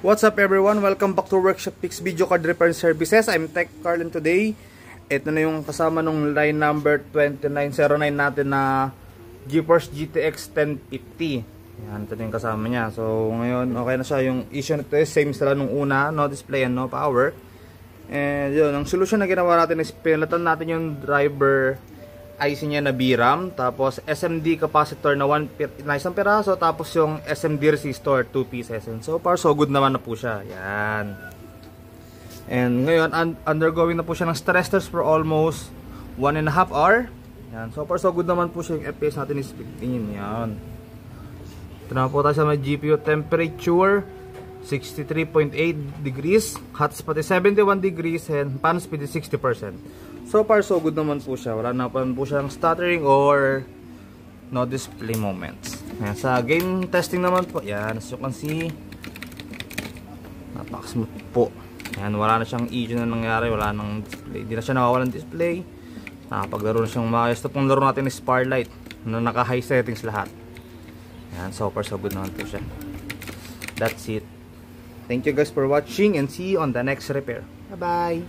What's up everyone? Welcome back to Workshop Picks Video Card Repair Services. I'm Tech Carl and today, ito na yung kasama nung line number 2909 natin na GeForce GTX 1050. Yan, ito na yung kasama niya. So ngayon, okay na siya. Yung issue nito is same sila nung una, no display and no power. And yun, ang solution na ginawa natin is pinalitan natin yung driver IC niya na VRAM, tapos SMD capacitor na isang piraso, tapos yung SMD resistor 2 pieces. And so far so good naman na po siya. Yan. And ngayon undergoing na po siya ng stress test for almost 1.5 hour. Yan. So far so good naman po siya. Yung FPS natin is 15. Yan. Ito na po tayo sa may GPU temperature 63.8 degrees, hot spot is 71 degrees, and fan speed is 60%. So far so good naman po siya. Wala na po siyang stuttering or no display moments. Ayan, sa game testing naman po, yan, as you can see, napaka-smooth po. Ayan, wala na siyang issue na nangyari, wala nang display, hindi na siya nawawalan display. Nakapaglaro na siyang maayos. Ito pong laro natin is Starlight na naka high settings lahat. Ayan, so far so good naman po siya. That's it. Thank you guys for watching and see you on the next repair. Bye bye.